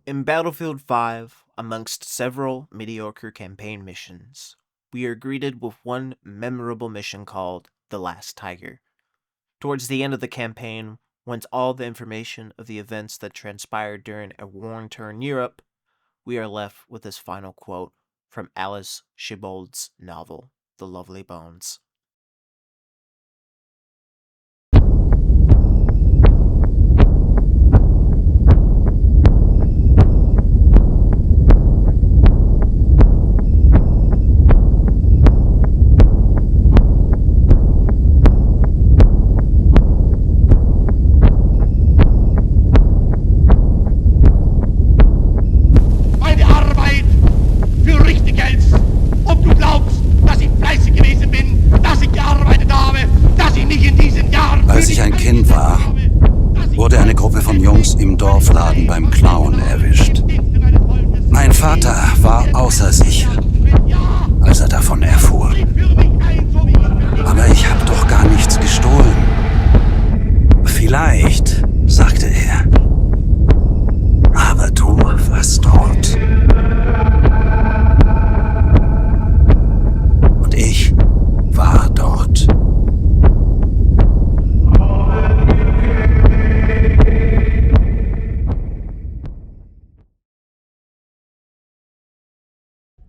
In Battlefield 5, amongst several mediocre campaign missions, we are greeted with one memorable mission called The Last Tiger. Towards the end of the campaign, once all the information of the events that transpired during a war-torn Europe, we are left with this final quote from Alice Schibold's novel, The Lovely Bones. Als ich ein Kind war, wurde eine Gruppe von Jungs im Dorfladen beim Klauen erwischt. Mein Vater war außer sich, als er davon erfuhr. Aber ich habe doch gar nichts gestohlen. Vielleicht, sagte er. Aber du warst dort. Und ich war dort.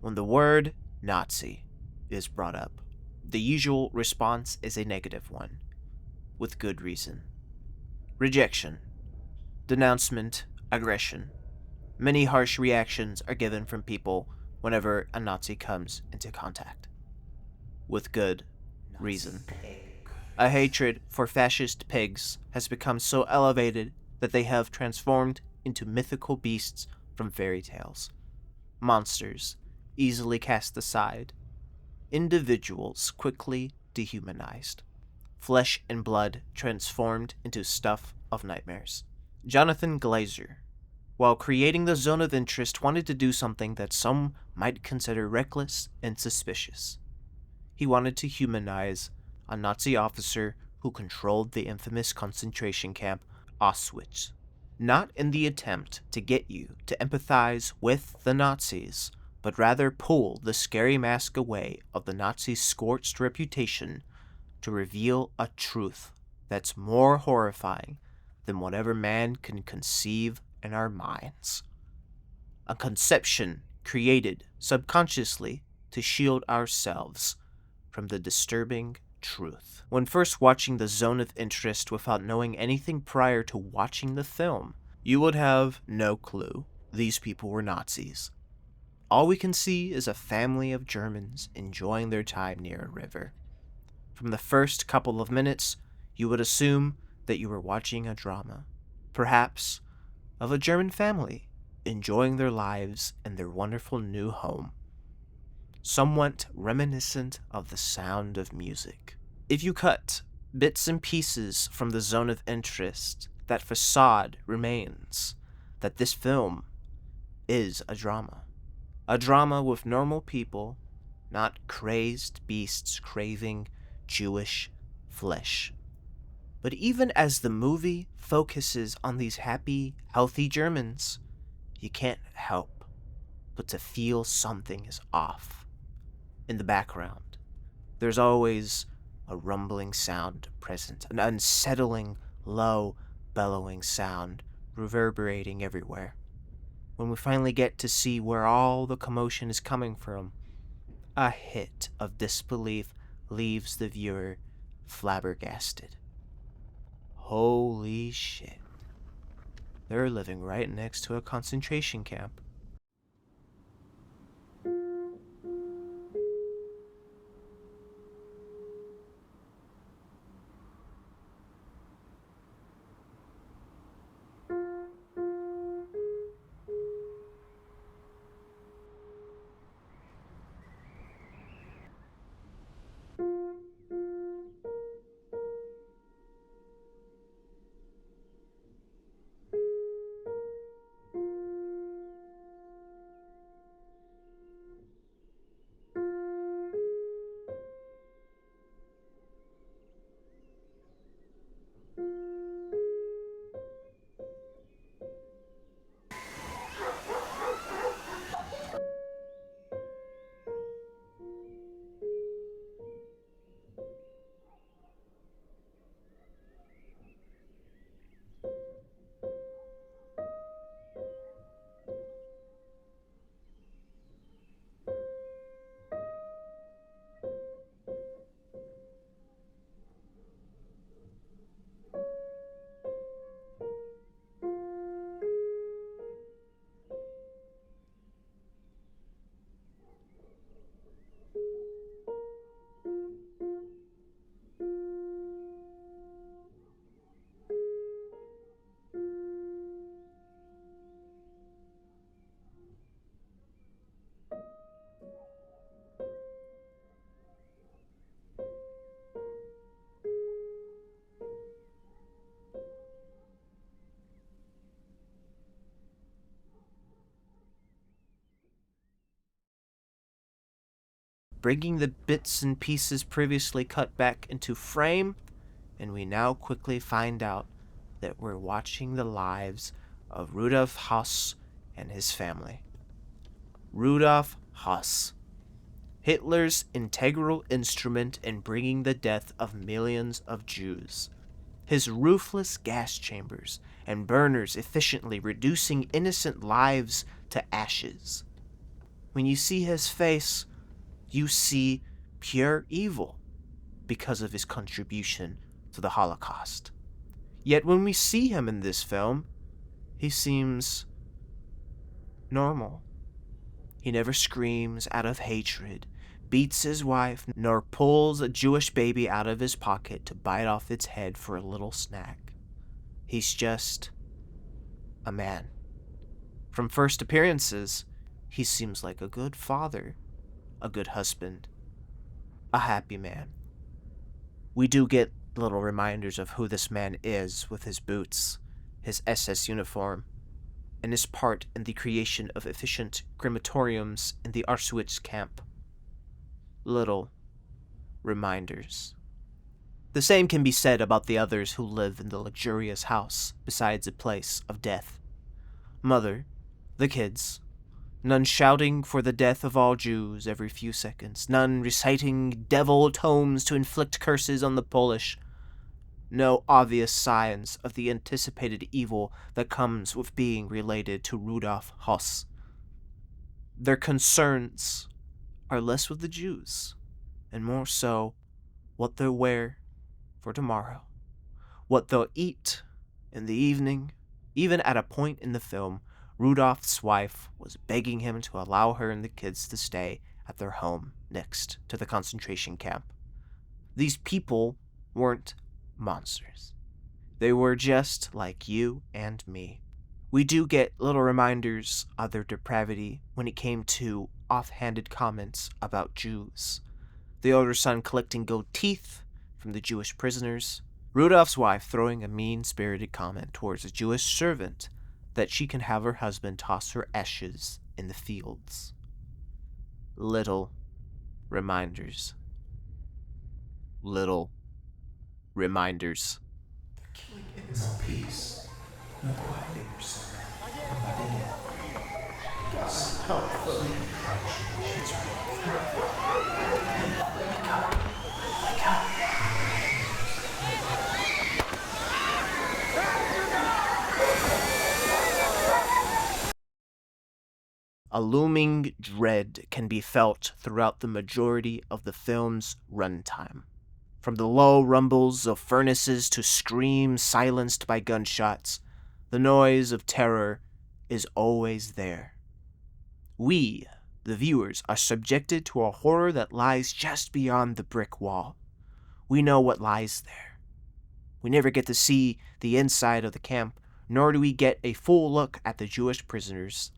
When the word Nazi is brought up, the usual response is a negative one, with good reason. Rejection, denouncement, aggression. Many harsh reactions are given from people whenever a Nazi comes into contact. With good reason. A hatred for fascist pigs has become so elevated that they have transformed into mythical beasts from fairy tales. Monsters, easily cast aside. Individuals quickly dehumanized. Flesh and blood transformed into stuff of nightmares. Jonathan Glazer, while creating the Zone of Interest, wanted to do something that some might consider reckless and suspicious. He wanted to humanize a Nazi officer who controlled the infamous concentration camp Auschwitz. Not in the attempt to get you to empathize with the Nazis, but rather pull the scary mask away of the Nazis' scorched reputation to reveal a truth that's more horrifying than whatever man can conceive in our minds. A conception created subconsciously to shield ourselves from the disturbing truth. When first watching the Zone of Interest without knowing anything prior to watching the film, you would have no clue these people were Nazis. All we can see is a family of Germans enjoying their time near a river. From the first couple of minutes, you would assume that you were watching a drama, perhaps of a German family enjoying their lives in their wonderful new home, somewhat reminiscent of the sound of music. If you cut bits and pieces from the Zone of Interest, that facade remains that this film is a drama. A drama with normal people, not crazed beasts craving Jewish flesh. But even as the movie focuses on these happy, healthy Germans, you can't help but to feel something is off. In the background, there's always a rumbling sound present, an unsettling, low, bellowing sound reverberating everywhere. When we finally get to see where all the commotion is coming from, a hit of disbelief leaves the viewer flabbergasted. Holy shit. They're living right next to a concentration camp. bringing the bits and pieces previously cut back into frame, and we now quickly find out that we're watching the lives of Rudolf Höss and his family. Rudolf Höss, Hitler's integral instrument in bringing the death of millions of Jews. His ruthless gas chambers and burners efficiently reducing innocent lives to ashes. When you see his face, you see pure evil because of his contribution to the Holocaust. Yet when we see him in this film, he seems normal. He never screams out of hatred, beats his wife, nor pulls a Jewish baby out of his pocket to bite off its head for a little snack. He's just a man. From first appearances, he seems like a good father, a good husband, a happy man. We do get little reminders of who this man is with his boots, his SS uniform, and his part in the creation of efficient crematoriums in the Auschwitz camp. Little reminders. The same can be said about the others who live in the luxurious house besides a place of death. Mother, the kids, none shouting for the death of all Jews every few seconds, none reciting devil tomes to inflict curses on the Polish, no obvious signs of the anticipated evil that comes with being related to Rudolf Höss. Their concerns are less with the Jews, and more so what they'll wear for tomorrow, what they'll eat in the evening. Even at a point in the film, Rudolph's wife was begging him to allow her and the kids to stay at their home next to the concentration camp. These people weren't monsters. They were just like you and me. We do get little reminders of their depravity when it came to offhanded comments about Jews. The older son collecting gold teeth from the Jewish prisoners. Rudolph's wife throwing a mean-spirited comment towards a Jewish servant that she can have her husband toss her ashes in the fields. Little reminders. Little reminders. No peace. No quiet. A looming dread can be felt throughout the majority of the film's runtime. From the low rumbles of furnaces to screams silenced by gunshots, the noise of terror is always there. We, the viewers, are subjected to a horror that lies just beyond the brick wall. We know what lies there. We never get to see the inside of the camp, nor do we get a full look at the Jewish prisoners.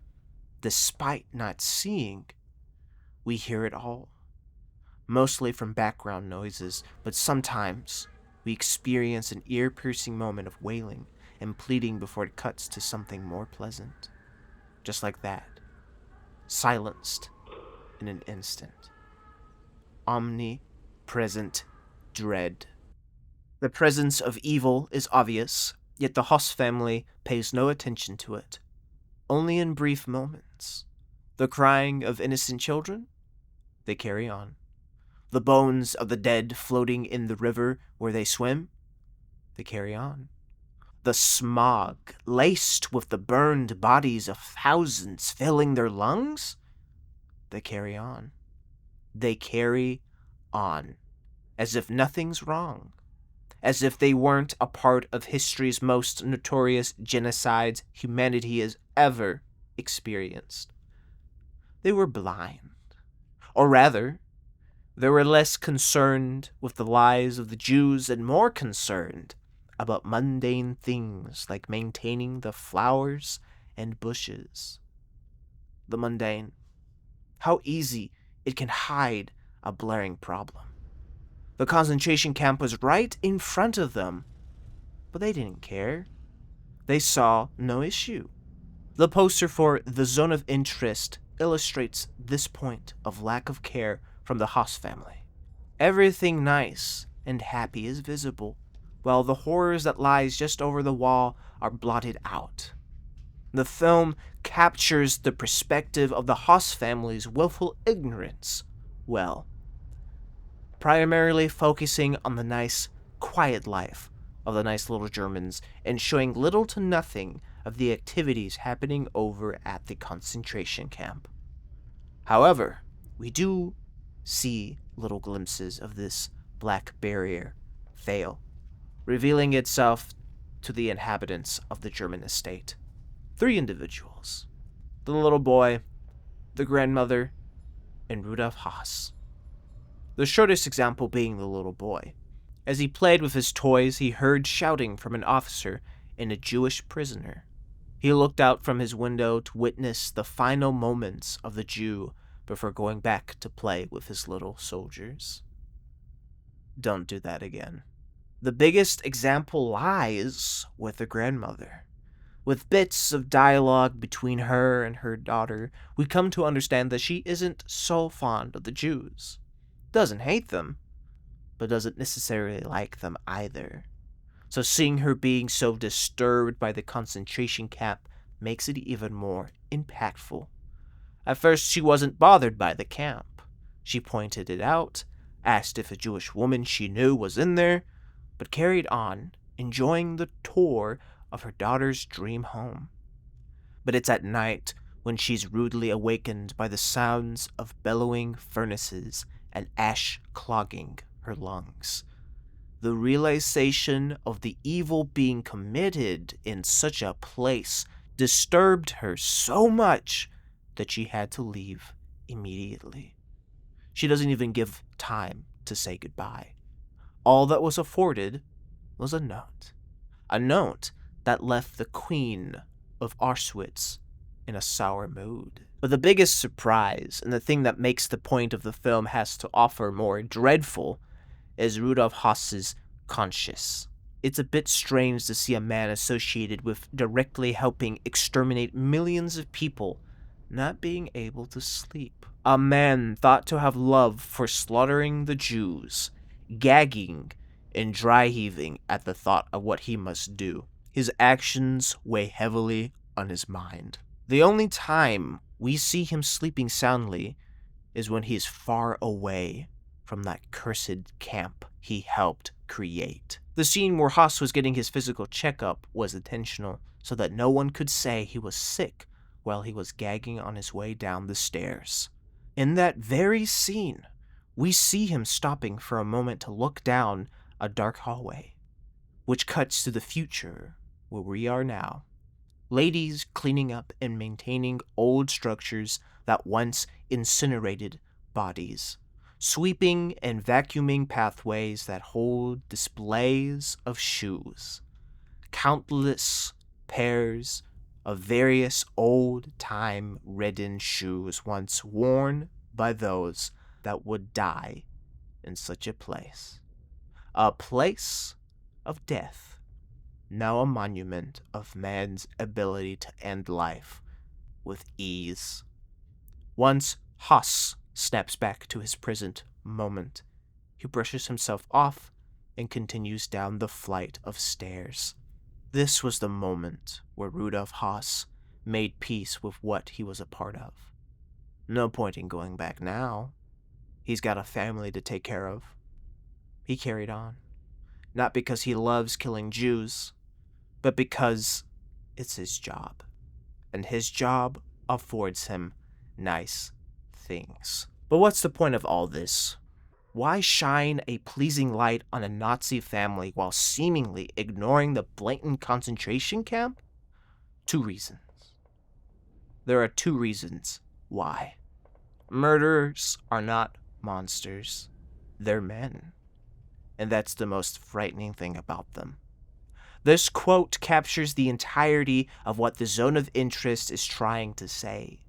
Despite not seeing, we hear it all. Mostly from background noises, but sometimes we experience an ear-piercing moment of wailing and pleading before it cuts to something more pleasant. Just like that. Silenced in an instant. Omnipresent dread. The presence of evil is obvious, yet the Höss family pays no attention to it. Only in brief moments. The crying of innocent children? They carry on. The bones of the dead floating in the river where they swim? They carry on. The smog, laced with the burned bodies of thousands filling their lungs? They carry on. They carry on. As if nothing's wrong. As if they weren't a part of history's most notorious genocides humanity has ever experienced. They were blind. Or rather, they were less concerned with the lives of the Jews and more concerned about mundane things like maintaining the flowers and bushes. The mundane. How easy it can hide a blaring problem. The concentration camp was right in front of them, but they didn't care. They saw no issue. The poster for The Zone of Interest illustrates this point of lack of care from the Haas family. Everything nice and happy is visible, while the horrors that lies just over the wall are blotted out. The film captures the perspective of the Haas family's willful ignorance well, primarily focusing on the nice, quiet life of the nice little Germans and showing little to nothing of the activities happening over at the concentration camp. However, we do see little glimpses of this black barrier fail, revealing itself to the inhabitants of the German estate. 3 individuals: the little boy, the grandmother, and Rudolf Haas. The shortest example being the little boy. As he played with his toys, he heard shouting from an officer and a Jewish prisoner. He looked out from his window to witness the final moments of the Jew before going back to play with his little soldiers. Don't do that again. The biggest example lies with the grandmother. With bits of dialogue between her and her daughter, we come to understand that she isn't so fond of the Jews. Doesn't hate them, but doesn't necessarily like them either. So seeing her being so disturbed by the concentration camp makes it even more impactful. At first, she wasn't bothered by the camp. She pointed it out, asked if a Jewish woman she knew was in there, but carried on, enjoying the tour of her daughter's dream home. But it's at night when she's rudely awakened by the sounds of bellowing furnaces and ash clogging her lungs. The realization of the evil being committed in such a place disturbed her so much that she had to leave immediately. She doesn't even give time to say goodbye. All that was afforded was a note that left the Queen of Auschwitz in a sour mood. But the biggest surprise, and the thing that makes the point of the film has to offer more dreadful, is Rudolf Haas's conscience. It's a bit strange to see a man associated with directly helping exterminate millions of people not being able to sleep. A man thought to have love for slaughtering the Jews, gagging and dry heaving at the thought of what he must do. His actions weigh heavily on his mind. The only time we see him sleeping soundly is when he is far away from that cursed camp he helped create. The scene where Haas was getting his physical checkup was intentional, so that no one could say he was sick while he was gagging on his way down the stairs. In that very scene, we see him stopping for a moment to look down a dark hallway, which cuts to the future where we are now. Ladies cleaning up and maintaining old structures that once incinerated bodies, sweeping and vacuuming pathways that hold displays of shoes, countless pairs of various old-time ridden shoes once worn by those that would die in such a place. A place of death, now a monument of man's ability to end life with ease. Once Haas snaps back to his present moment, he brushes himself off and continues down the flight of stairs. This was the moment where Rudolf Haas made peace with what he was a part of. No point in going back now. He's got a family to take care of. He carried on, not because he loves killing Jews, but because it's his job, and his job affords him nice things. But what's the point of all this? Why shine a pleasing light on a Nazi family while seemingly ignoring the blatant concentration camp? 2 reasons. There are 2 reasons why. Murderers are not monsters. They're men. And that's the most frightening thing about them. This quote captures the entirety of what the zone of interest is trying to say.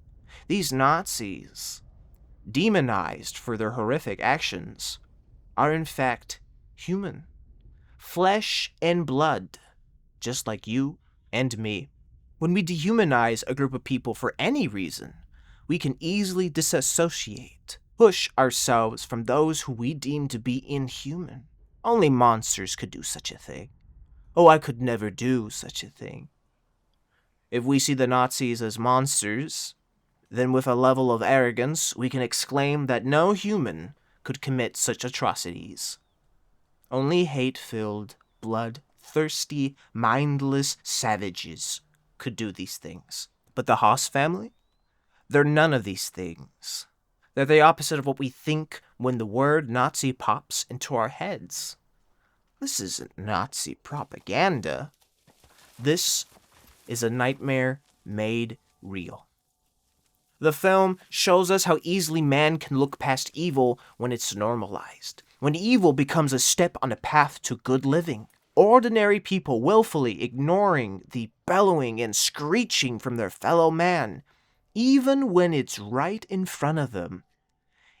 These Nazis, demonized for their horrific actions, are in fact human. Flesh and blood, just like you and me. When we dehumanize a group of people for any reason, we can easily disassociate push ourselves from those who we deem to be inhuman. Only monsters could do such a thing. Oh, I could never do such a thing. If we see the Nazis as monsters, then with a level of arrogance, we can exclaim that no human could commit such atrocities. Only hate-filled, blood-thirsty, mindless savages could do these things. But the Haas family? They're none of these things. They're the opposite of what we think when the word Nazi pops into our heads. This isn't Nazi propaganda. This is a nightmare made real. The film shows us how easily man can look past evil when it's normalized, when evil becomes a step on a path to good living. Ordinary people willfully ignoring the bellowing and screeching from their fellow man, even when it's right in front of them.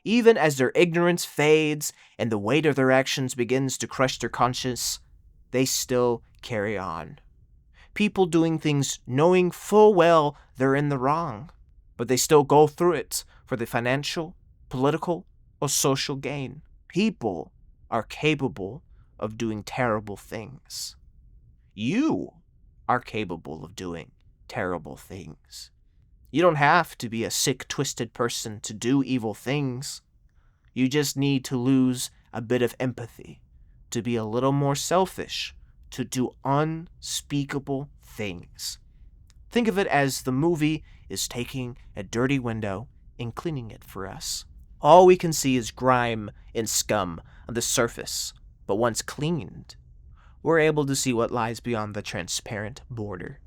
Even as their ignorance fades and the weight of their actions begins to crush their conscience, they still carry on. People doing things knowing full well they're in the wrong, but they still go through it for the financial, political, or social gain. People are capable of doing terrible things. You are capable of doing terrible things. You don't have to be a sick, twisted person to do evil things. You just need to lose a bit of empathy, to be a little more selfish, to do unspeakable things. Think of it as the movie is taking a dirty window and cleaning it for us. All we can see is grime and scum on the surface, but once cleaned, we're able to see what lies beyond the transparent border,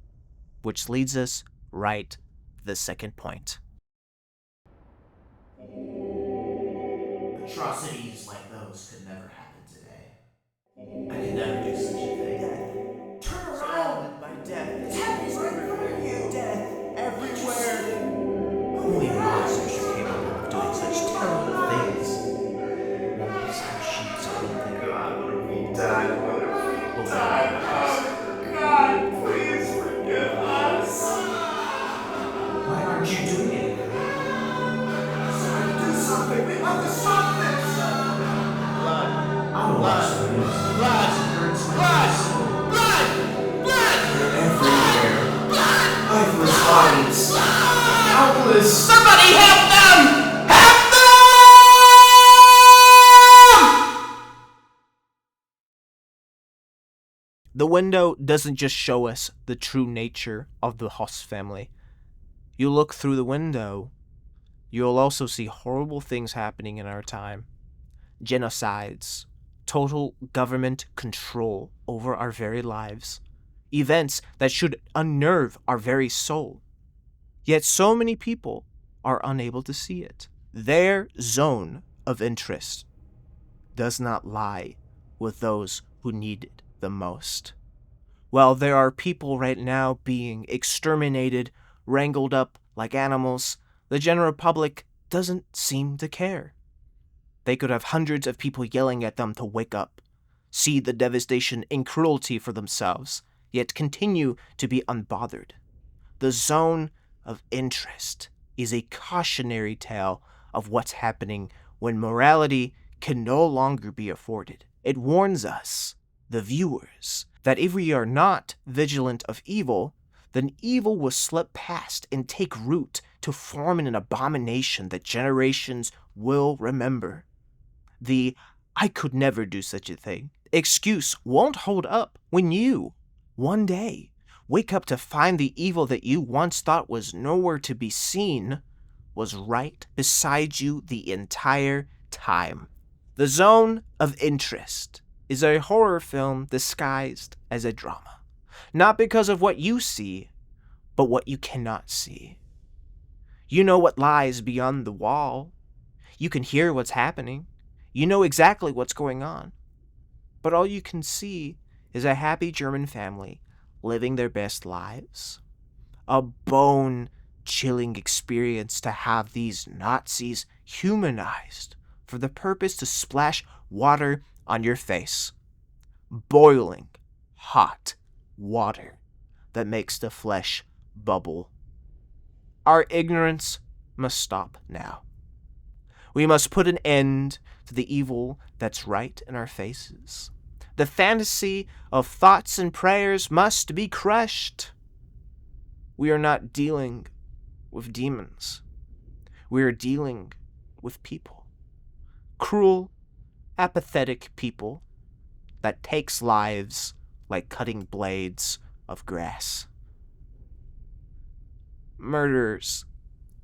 which leads us right to the second point. Atrocities like those could never happen today. I could never do such a thing. Death. Turn around! My death. It's happening right in front of you. Death everywhere. Only monsters are capable of doing such terrible things. Wolves have sheets of clothing. God, what have we done? What have we Over done? Oh, God, please forgive us. Why aren't you doing anything? Somebody do something. We have to stop this. Blood. I don't watch the news. Blood. Blood. Blood. Blood. They're everywhere. Lifeless bodies. Countless. Somebody help them! Help them! The window doesn't just show us the true nature of the Haas family. You look through the window, you'll also see horrible things happening in our time. Genocides, total government control over our very lives, events that should unnerve our very soul. Yet so many people are unable to see it. Their zone of interest does not lie with those who need it the most. While there are people right now being exterminated, wrangled up like animals, the general public doesn't seem to care. They could have hundreds of people yelling at them to wake up, see the devastation and cruelty for themselves, yet continue to be unbothered. The zone of interest is a cautionary tale of what's happening when morality can no longer be afforded. It warns us, the viewers, that if we are not vigilant of evil, then evil will slip past and take root to form an abomination that generations will remember. The "I could never do such a thing" excuse won't hold up when you, one day, wake up to find the evil that you once thought was nowhere to be seen was right beside you the entire time. The Zone of Interest is a horror film disguised as a drama. Not because of what you see, but what you cannot see. You know what lies beyond the wall. You can hear what's happening. You know exactly what's going on. But all you can see is a happy German family living their best lives. A bone-chilling experience to have these Nazis humanized for the purpose to splash water on your face. Boiling, hot water that makes the flesh bubble. Our ignorance must stop now. We must put an end to the evil that's right in our faces. The fantasy of thoughts and prayers must be crushed. We are not dealing with demons. We are dealing with people. Cruel, apathetic people that takes lives like cutting blades of grass. Murderers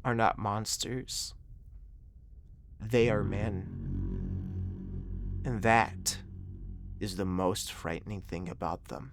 are not monsters. They are men. And that is the most frightening thing about them.